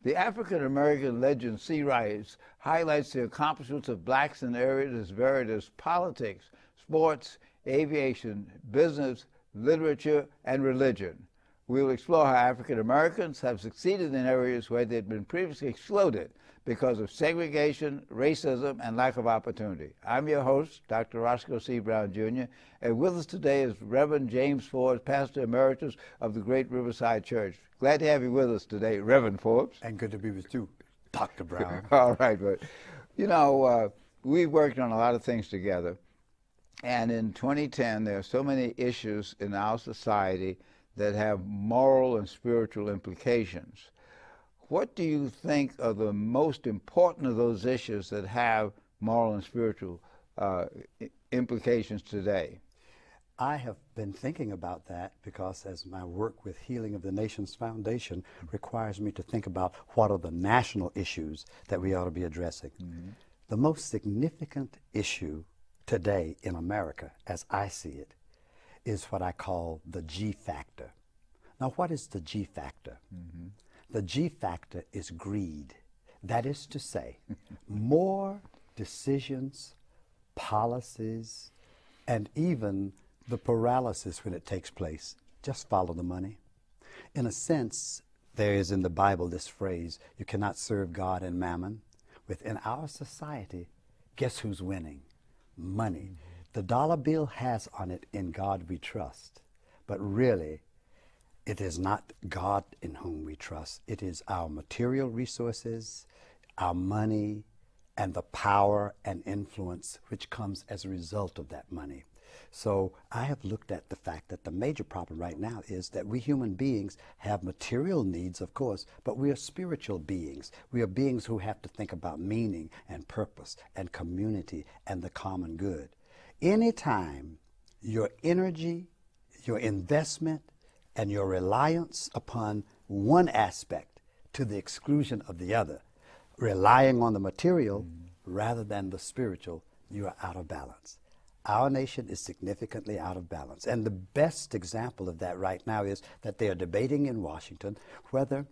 The African-American legend Sea Rice highlights the accomplishments of blacks in areas as varied as politics, sports, aviation, business, literature, and religion. We will explore how African Americans have succeeded in areas where they had been previously excluded because of segregation, racism, and lack of opportunity. I'm your host, Dr. Roscoe C. Brown, Jr., and with us today is Reverend James Forbes, Pastor Emeritus of the Great Riverside Church. Glad to have you with us today, Reverend Forbes. And good to be with you, Dr. Brown. All right, but you know, we've worked on a lot of things together, and in 2010, there are so many issues in our society that have moral and spiritual implications. What do you think are the most important of those issues that have moral and spiritual implications today? I have been thinking about that because as my work with Healing of the Nations Foundation requires me to think about what are the national issues that we ought to be addressing. Mm-hmm. The most significant issue today in America, as I see it, is what I call the G factor. Now, what is the G factor? Mm-hmm. The G factor is greed. That is to say, more decisions, policies, and even the paralysis when it takes place, just follow the money. In a sense, there is in the Bible this phrase, you cannot serve God and mammon. Within our society, guess who's winning? Money. The dollar bill has on it, in God we trust, but really, it is not God in whom we trust. It is our material resources, our money, and the power and influence which comes as a result of that money. So I have looked at the fact that the major problem right now is that we human beings have material needs, of course, but we are spiritual beings. We are beings who have to think about meaning and purpose and community and the common good. Anytime your energy, your investment, and your reliance upon one aspect to the exclusion of the other, relying on the material rather than the spiritual, you are out of balance. Our nation is significantly out of balance. And the best example of that right now is that they are debating in Washington whether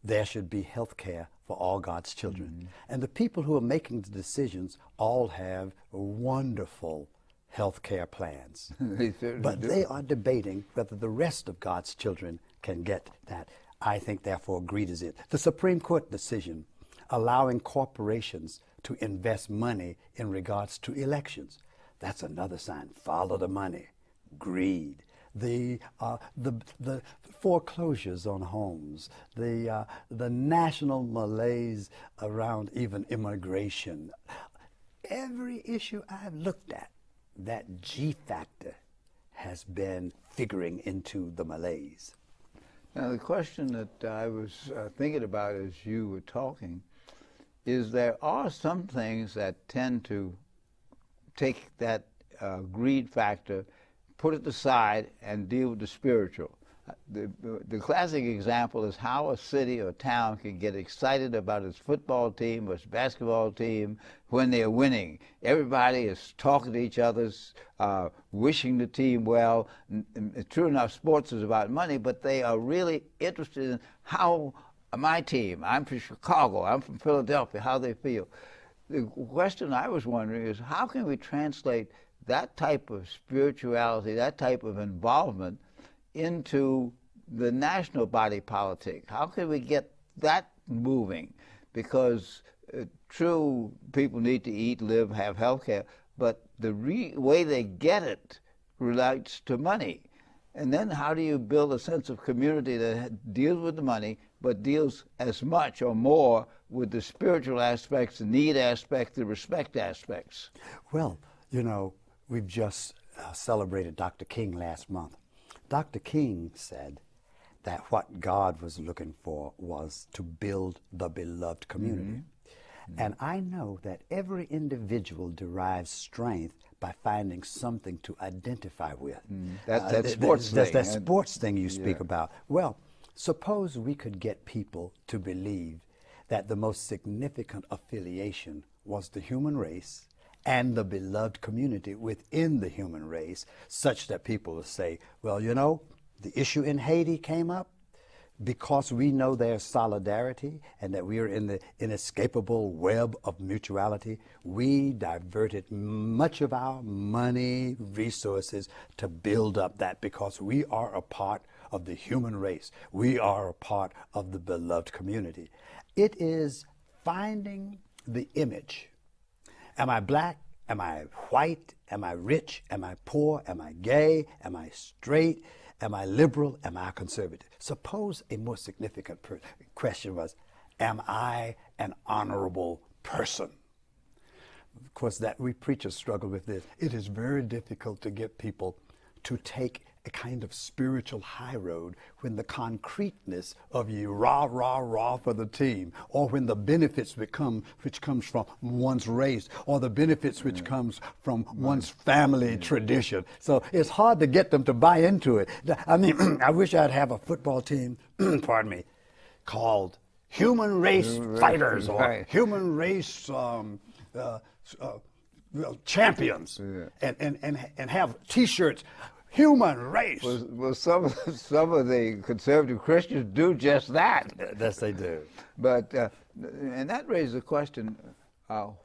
there should be health care for all God's children. Mm-hmm. And the people who are making the decisions all have wonderful health care plans. But they are debating whether the rest of God's children can get that. I think, therefore, greed is it. The Supreme Court decision allowing corporations to invest money in regards to elections. That's another sign. Follow the money. Greed. The foreclosures on homes. The national malaise around even immigration. Every issue I've looked at, that G factor has been figuring into the malaise. Now, the question that I was thinking about as you were talking is there are some things that tend to take that greed factor, put it aside, and deal with the spiritual. The classic example is how a city or town can get excited about its football team or its basketball team when they're winning. Everybody is talking to each other, wishing the team well. True enough, sports is about money, but they are really interested in how my team, I'm from Chicago, I'm from Philadelphia, how they feel. The question I was wondering is how can we translate that type of spirituality, that type of involvement into the national body politic? How can we get that moving? Because true, people need to eat, live, have health care, but the way they get it relates to money. And then how do you build a sense of community that deals with the money, but deals as much or more with the spiritual aspects, the need aspects, the respect aspects? Well, you know, we've just celebrated Dr. King last month. Dr. King said that what God was looking for was to build the beloved community. Mm-hmm. And I know that every individual derives strength by finding something to identify with. That sports thing. That's that sports thing you speak about. Well, suppose we could get people to believe that the most significant affiliation was the human race and the beloved community within the human race, such that people will say, well, you know, the issue in Haiti came up, because we know there's solidarity and that we are in the inescapable web of mutuality, we diverted much of our money, resources to build up that, because we are a part of the human race. We are a part of the beloved community. It is finding the image. Am I black? Am I white? Am I rich? Am I poor? Am I gay? Am I straight? Am I liberal? Am I conservative? Suppose a more significant question was, am I an honorable person? Of course, that we preachers struggle with this. It is very difficult to get people to take a kind of spiritual high road when the concreteness of you rah, rah, rah for the team, or when the benefits which comes from one's race, or the benefits which comes from one's family tradition. So it's hard to get them to buy into it. I mean, I wish I'd have a football team, pardon me, called Human Race Fighters, or Human Race Champions, and have T-shirts. Human race. Well, some of the conservative Christians do just that. Yes, they do. But and that raises the question: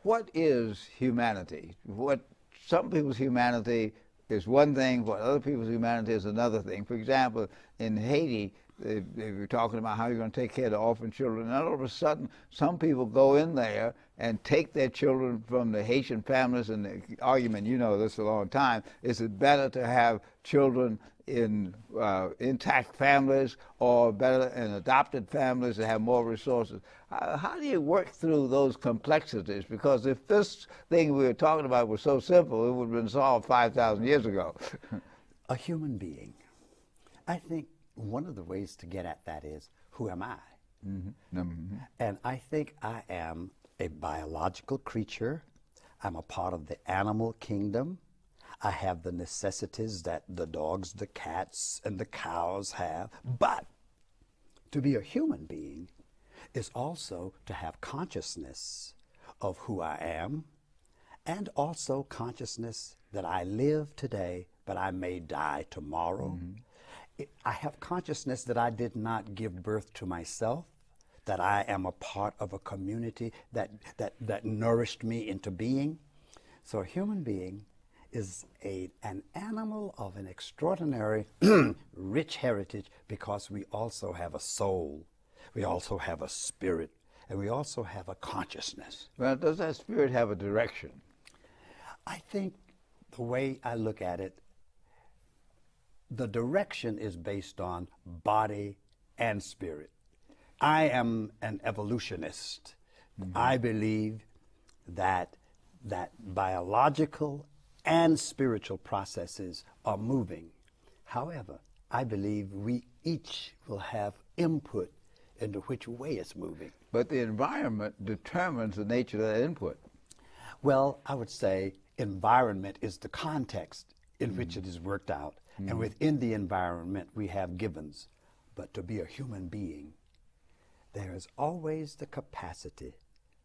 what is humanity? What some people's humanity is one thing, what other people's humanity is another thing. For example, in Haiti, they were talking about how you're going to take care of the orphan children, and all of a sudden, some people go in there and take their children from the Haitian families, and the argument, you know this a long time, is it better to have children in intact families, or better in adopted families that have more resources? How do you work through those complexities? Because if this thing we were talking about was so simple, it would have been solved 5,000 years ago. A human being. I think one of the ways to get at that is, who am I? Mm-hmm. Mm-hmm. And I think I am a biological creature. I'm a part of the animal kingdom. I have the necessities that the dogs, the cats, and the cows have. But to be a human being is also to have consciousness of who I am, and also consciousness that I live today, but I may die tomorrow. Mm-hmm. I have consciousness that I did not give birth to myself, that I am a part of a community that nourished me into being. So a human being is an animal of an extraordinary, rich heritage, because we also have a soul, we also have a spirit, and we also have a consciousness. Well, does that spirit have a direction? I think the way I look at it, the direction is based on body and spirit. I am an evolutionist. Mm-hmm. I believe that biological and spiritual processes are moving. However, I believe we each will have input into which way it's moving. But the environment determines the nature of that input. Well, I would say environment is the context in which it is worked out. Mm-hmm. And within the environment, we have givens. But to be a human being, there is always the capacity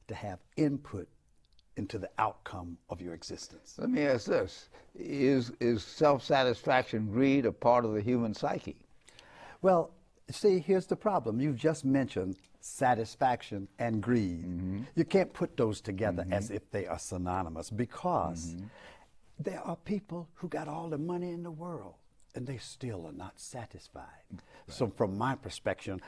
to have input into the outcome of your existence. Let me ask this. Is self-satisfaction, greed, a part of the human psyche? Well, see, here's the problem. You've just mentioned satisfaction and greed. Mm-hmm. You can't put those together as if they are synonymous, because there are people who got all the money in the world and they still are not satisfied. Right. So from my perspective,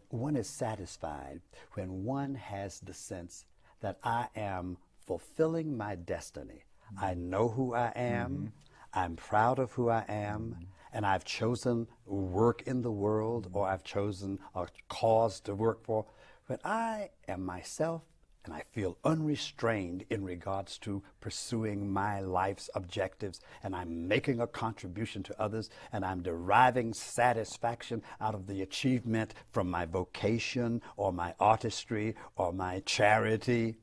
one is satisfied when one has the sense that I am fulfilling my destiny. I know who I am, I'm proud of who I am, and I've chosen work in the world, or I've chosen a cause to work for. But I am myself, and I feel unrestrained in regards to pursuing my life's objectives, and I'm making a contribution to others, and I'm deriving satisfaction out of the achievement from my vocation or my artistry or my charity.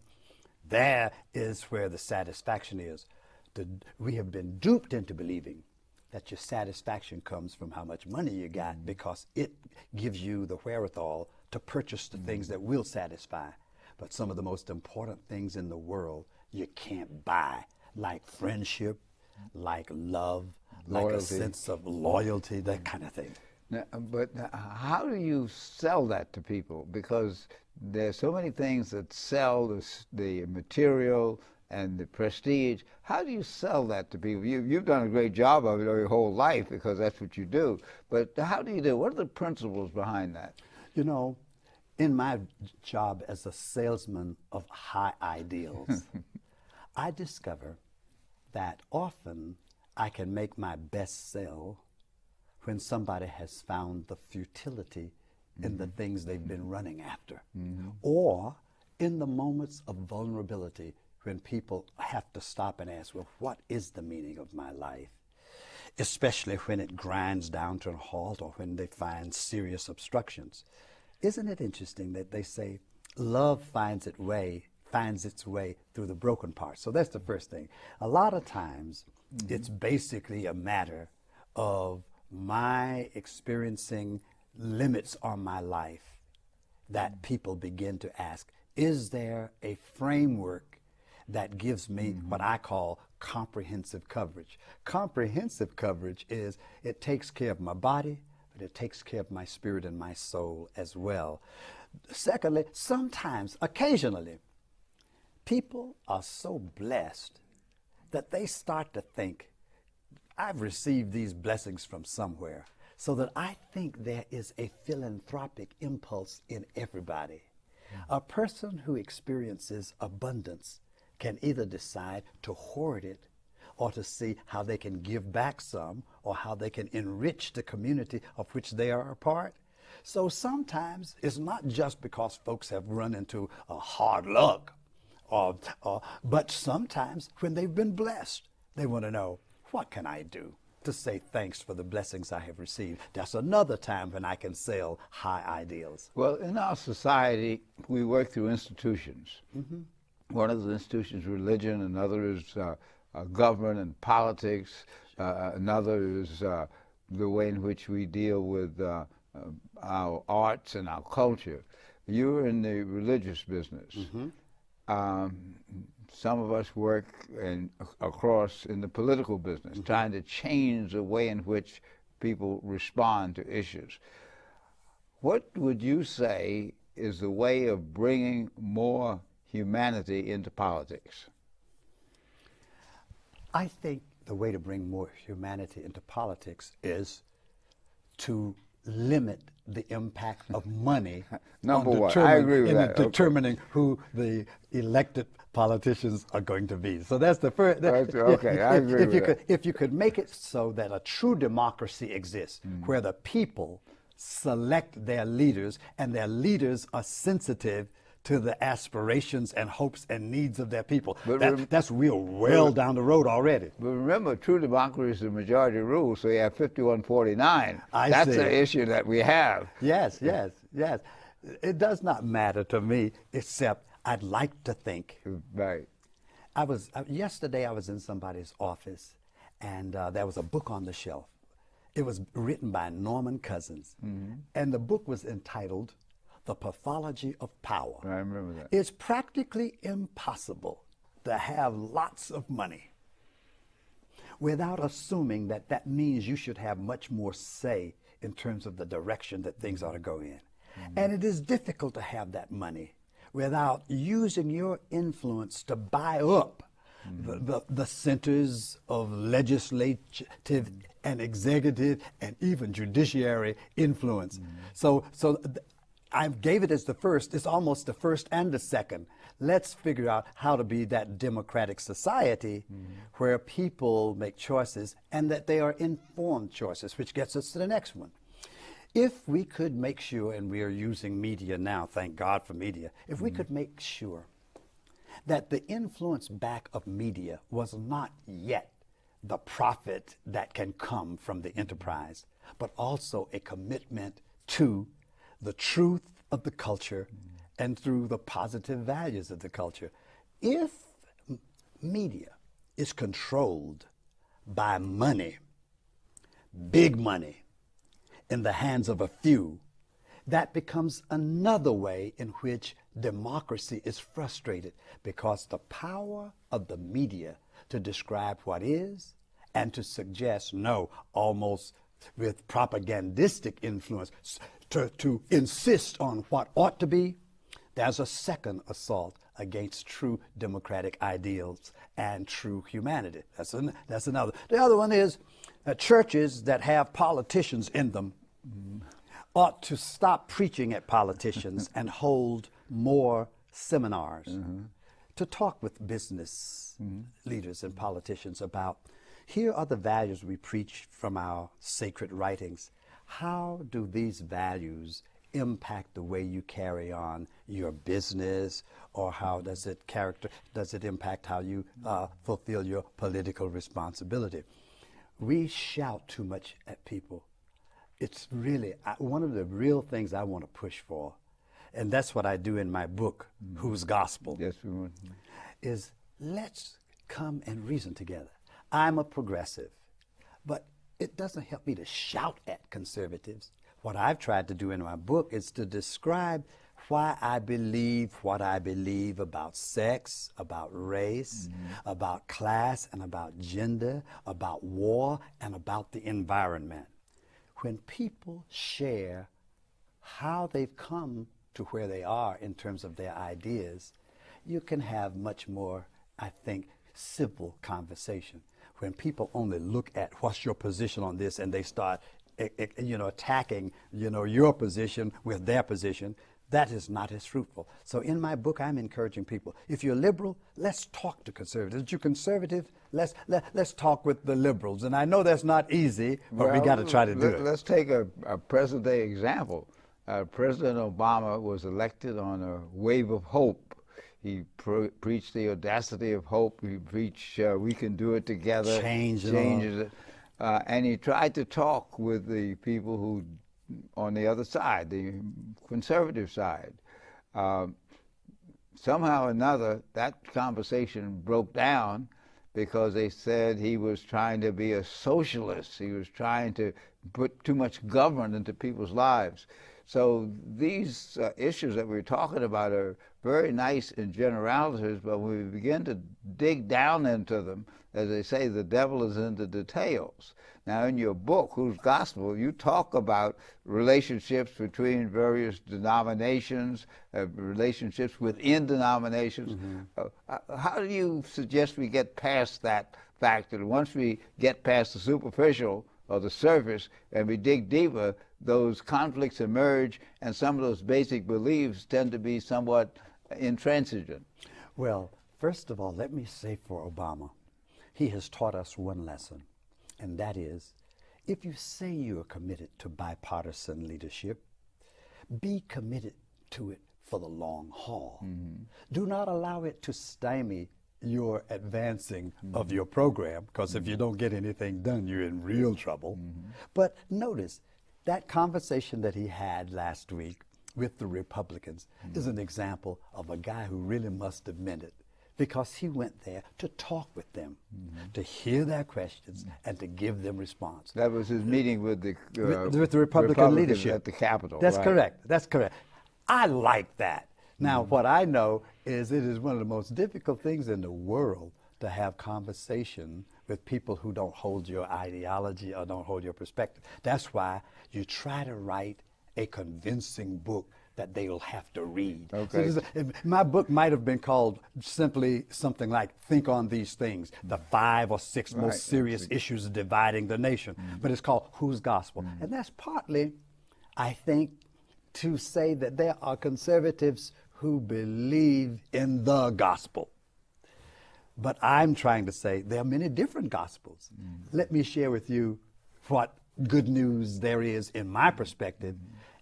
There is where the satisfaction is. We have been duped into believing that your satisfaction comes from how much money you got, because it gives you the wherewithal to purchase the things that will satisfy. But some of the most important things in the world you can't buy, like friendship, like love, loyalty, like a sense of loyalty, that kind of thing. Now, but how do you sell that to people? Because there's so many things that sell the material and the prestige. How do you sell that to people? You've done a great job of it your whole life because that's what you do. But how do you do it? What are the principles behind that? You know, in my job as a salesman of high ideals, I discover that often I can make my best sell when somebody has found the futility in the things they've been running after, or in the moments of vulnerability when people have to stop and ask, well, what is the meaning of my life? Especially when it grinds down to a halt or when they find serious obstructions. Isn't it interesting that they say love finds its way through the broken parts? So that's the first thing. A lot of times it's basically a matter of my experiencing limits on my life that people begin to ask, is there a framework that gives me what I call comprehensive coverage? Comprehensive coverage is it takes care of my body, but it takes care of my spirit and my soul as well. Secondly, sometimes, occasionally, people are so blessed that they start to think, I've received these blessings from somewhere, so that I think there is a philanthropic impulse in everybody. A person who experiences abundance can either decide to hoard it or to see how they can give back some or how they can enrich the community of which they are a part. So sometimes it's not just because folks have run into a hard luck, but sometimes when they've been blessed, they want to know, what can I do to say thanks for the blessings I have received? That's another time when I can sell high ideals. Well, in our society, we work through institutions. One of the institutions is religion, another is government and politics, another is the way in which we deal with our arts and our culture. You're in the religious business. Some of us work across in the political business, trying to change the way in which people respond to issues. What would you say is the way of bringing more humanity into politics? I think the way to bring more humanity into politics is to limit the impact of money Number one, I agree with that. determining who the elected politicians are going to be. So that's the first. Okay, I agree with that. If you could make it so that a true democracy exists, where the people select their leaders and their leaders are sensitive to the aspirations and hopes and needs of their people. That's real well down the road already. But remember, true democracy is the majority rule, so you have 51-49. That's the issue that we have. Yes. It does not matter to me, except I'd like to think. Right. Yesterday I was in somebody's office, and there was a book on the shelf. It was written by Norman Cousins, and the book was entitled The Pathology of Power. I remember that. It's practically impossible to have lots of money without assuming that that means you should have much more say in terms of the direction that things ought to go in. And it is difficult to have that money without using your influence to buy up the centers of legislative and executive and even judiciary influence. So I gave it as the first. It's almost the first and the second. Let's figure out how to be that democratic society where people make choices and that they are informed choices, which gets us to the next one. If we could make sure, and we are using media now, thank God for media, if we could make sure that the influence back of media was not yet the profit that can come from the enterprise, but also a commitment to the truth of the culture and through the positive values of the culture. If media is controlled by money, big money, in the hands of a few, that becomes another way in which democracy is frustrated, because the power of the media to describe what is and to suggest no almost with propagandistic influence to insist on what ought to be, there's a second assault against true democratic ideals and true humanity. That's another. The other one is churches that have politicians in them ought to stop preaching at politicians and hold more seminars to talk with business leaders and politicians about, here are the values we preach from our sacred writings. How do these values impact the way you carry on your business, or how does it impact how you fulfill your political responsibility? We shout too much at people. It's really one of the real things I want to push for, and that's what I do in my book, Whose Gospel? Yes, we want. Is let's come and reason together. I'm a progressive, but it doesn't help me to shout at conservatives. What I've tried to do in my book is to describe why I believe what I believe about sex, about race, about class, and about gender, about war, and about the environment. When people share how they've come to where they are in terms of their ideas, you can have much more, I think, simple conversation. When people only look at what's your position on this and they start attacking your position with their position, that is not as fruitful. So in my book, I'm encouraging people, if you're liberal, let's talk to conservatives. If you're conservative, let's talk with the liberals. And I know that's not easy, but we got to try to do it. Let's take a present-day example. President Obama was elected on a wave of hope. He preached the audacity of hope. He preached we can do it together. Changes it. And he tried to talk with the people who, on the other side, the conservative side. Somehow or another, that conversation broke down because they said he was trying to be a socialist. He was trying to put too much government into people's lives. So these issues that we're talking about are very nice in generalities, but when we begin to dig down into them, as they say, the devil is in the details. Now, in your book, Whose Gospel, you talk about relationships between various denominations, relationships within denominations. How do you suggest we get past that fact that once we get past the superficial or the surface and we dig deeper, those conflicts emerge and some of those basic beliefs tend to be somewhat intransigent? Well, first of all, let me say for Obama, he has taught us one lesson, and that is, if you say you are committed to bipartisan leadership, be committed to it for the long haul. Do not allow it to stymie your advancing of your program, because if you don't get anything done, you're in real trouble. But notice, that conversation that he had last week with the Republicans is an example of a guy who really must have meant it, because he went there to talk with them, to hear their questions, and to give them response. That was his meeting with the Republican leadership at the Capitol. That's right? correct. That's correct. I like that. Now, what I know is it is one of the most difficult things in the world to have conversation with people who don't hold your ideology or don't hold your perspective. That's why you try to write a convincing book that they will have to read. Okay. So my book might have been called simply something like Think on These Things, the 5 or 6 most serious issues dividing the nation. But it's called Whose Gospel? And that's partly, I think, to say that there are conservatives who believe in the gospel. But I'm trying to say there are many different gospels. Let me share with you what good news there is in my perspective,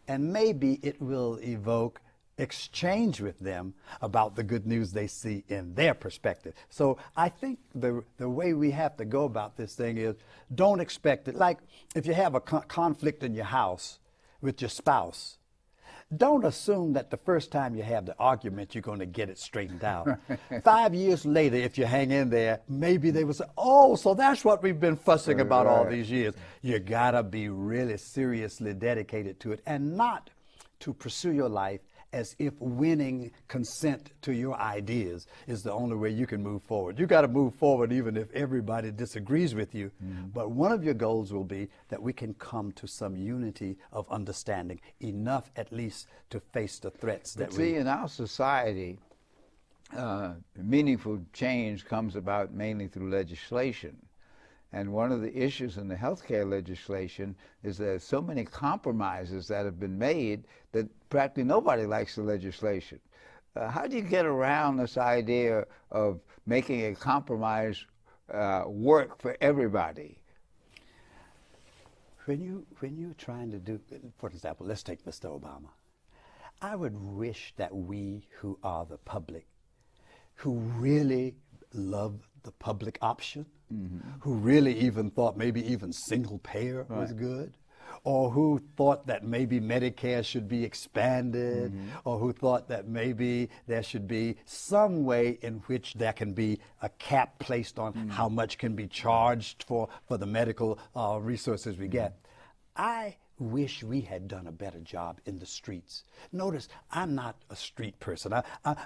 and maybe it will evoke exchange with them about the good news they see in their perspective. So I think the way we have to go about this thing is, don't expect it. Like if you have a conflict in your house with your spouse, don't assume that the first time you have the argument, you're going to get it straightened out. 5 years later, if you hang in there, maybe they will say, oh, so that's what we've been fussing about all these years. You got to be really seriously dedicated to it, and not to pursue your life as if winning consent to your ideas is the only way you can move forward. You got to move forward even if everybody disagrees with you. But one of your goals will be that we can come to some unity of understanding, enough at least to face the threats that See, in our society, meaningful change comes about mainly through legislation. And one of the issues in the healthcare legislation is there's so many compromises that have been made that practically nobody likes the legislation. How do you get around this idea of making a compromise work for everybody? When you're trying to do, for example, let's take Mr. Obama. I would wish that we who are the public, who really love the public option, who really even thought maybe even single payer was good, or who thought that maybe Medicare should be expanded, or who thought that maybe there should be some way in which there can be a cap placed on how much can be charged for the medical resources we get. I wish we had done a better job in the streets. Notice, I'm not a street person.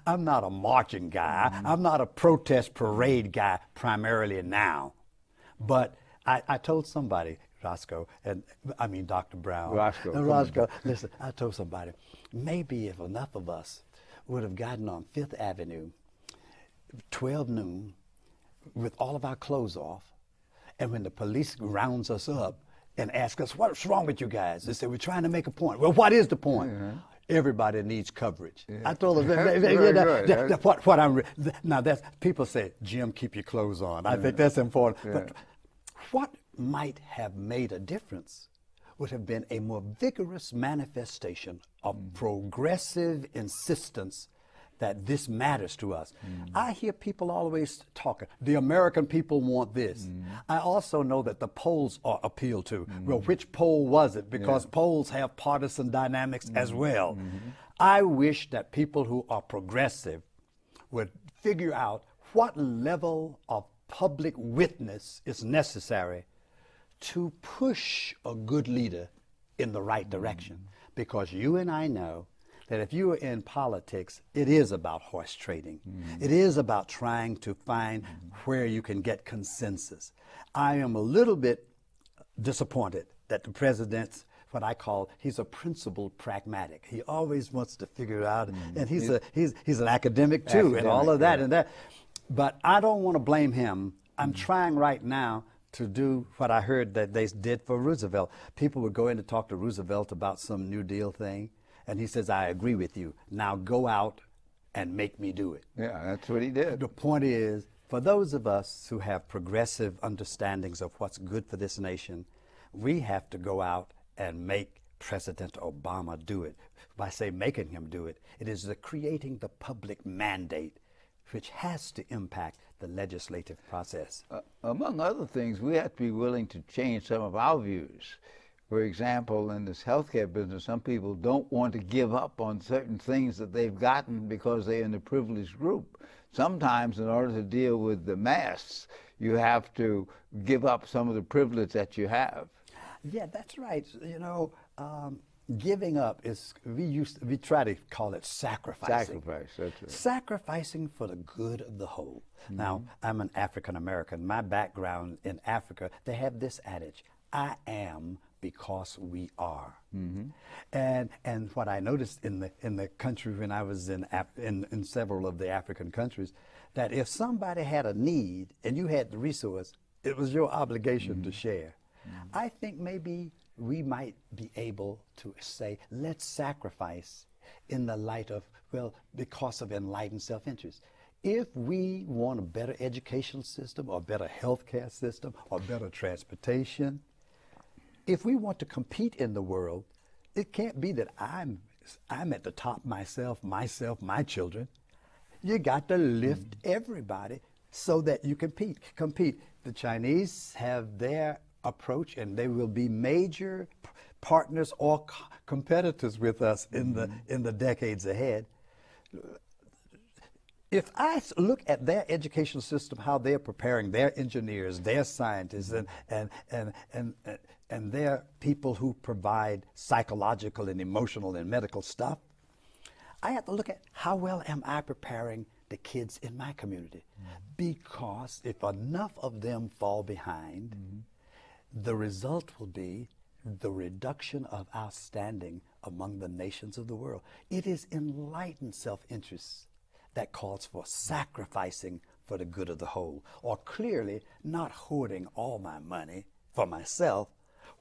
I'm not a marching guy. I'm not a protest parade guy primarily now. But I told somebody, Roscoe, and I mean Dr. Brown. Roscoe, listen, I told somebody, maybe if enough of us would have gotten on Fifth Avenue, 12 noon, with all of our clothes off, and when the police rounds us up and asks us, what's wrong with you guys? They say, we're trying to make a point. Well, what is the point? Everybody needs coverage. I told them, now that's, people say, Jim, keep your clothes on. I think that's important. But what might have made a difference would have been a more vigorous manifestation of progressive insistence that this matters to us. I hear people always talking, the American people want this. I also know that the polls are appealed to. Well, which poll was it? Because polls have partisan dynamics as well. I wish that people who are progressive would figure out what level of public witness is necessary to push a good leader in the right direction. Because you and I know that if you are in politics, it is about horse trading. It is about trying to find where you can get consensus. I am a little bit disappointed that the president's what I call, he's a principled pragmatic. He always wants to figure it out, and he's an academic too, and all of that and that. But I don't want to blame him. I'm trying right now to do what I heard that they did for Roosevelt. People would go in to talk to Roosevelt about some New Deal thing, and he says, I agree with you. Now go out and make me do it. Yeah, that's what he did. The point is, for those of us who have progressive understandings of what's good for this nation, we have to go out and make President Obama do it. By say making him do it, it is the creating the public mandate which has to impact the legislative process. Among other things, we have to be willing to change some of our views. For example, in this healthcare business, some people don't want to give up on certain things that they've gotten because they're in a privileged group. Sometimes, in order to deal with the mass, you have to give up some of the privilege that you have. Yeah, that's right. You know, giving up is, we try to call it sacrificing. Sacrifice, that's right. Sacrificing for the good of the whole. Now, I'm an African American. My background in Africa, they have this adage, I am because we are. And what I noticed in the country when I was in several of the African countries, that if somebody had a need and you had the resource, it was your obligation to share. I think maybe we might be able to say, let's sacrifice in the light of, well, because of enlightened self-interest. If we want a better education system or better healthcare system or better transportation, if we want to compete in the world, it can't be that I'm at the top myself, my children. You got to lift everybody so that you compete. The Chinese have their approach, and they will be major partners or competitors with us in the decades ahead. If I look at their education system, how they're preparing their engineers, their scientists, and their people who provide psychological and emotional and medical stuff, I have to look at how well am I preparing the kids in my community. Because if enough of them fall behind, the result will be the reduction of our standing among the nations of the world. It is enlightened self-interest that calls for sacrificing for the good of the whole, or clearly not hoarding all my money for myself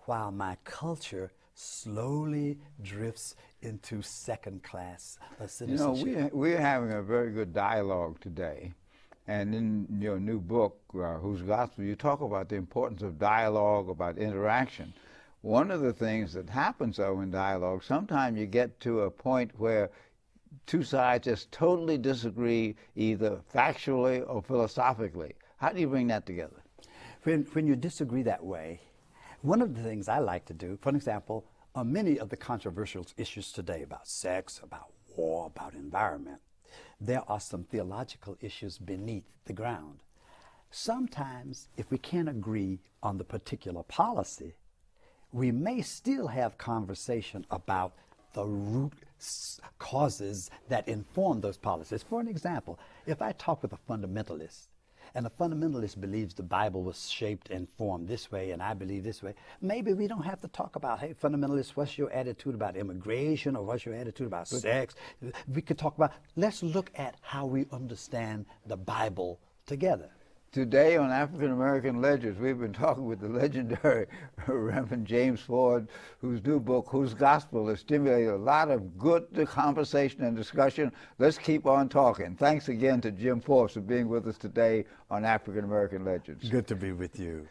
while my culture slowly drifts into second-class citizenship. We're having a very good dialogue today. And in your new book, Whose Gospel, you talk about the importance of dialogue, about interaction. One of the things that happens, though, in dialogue, sometimes you get to a point where two sides just totally disagree, either factually or philosophically. How do you bring that together? When you disagree that way, one of the things I like to do, for example, on many of the controversial issues today about sex, about war, about environment, there are some theological issues beneath the ground. Sometimes, if we can't agree on the particular policy, we may still have conversation about the root causes that inform those policies. For an example, if I talk with a fundamentalist, and a fundamentalist believes the Bible was shaped and formed this way, and I believe this way, maybe we don't have to talk about, hey, fundamentalist, what's your attitude about immigration, or what's your attitude about sex? We could talk about, let's look at how we understand the Bible together. Today on African American Legends, we've been talking with the legendary Reverend James Ford, whose new book, Whose Gospel, has stimulated a lot of good conversation and discussion. Let's keep on talking. Thanks again to Jim Forbes for being with us today on African American Legends. Good to be with you.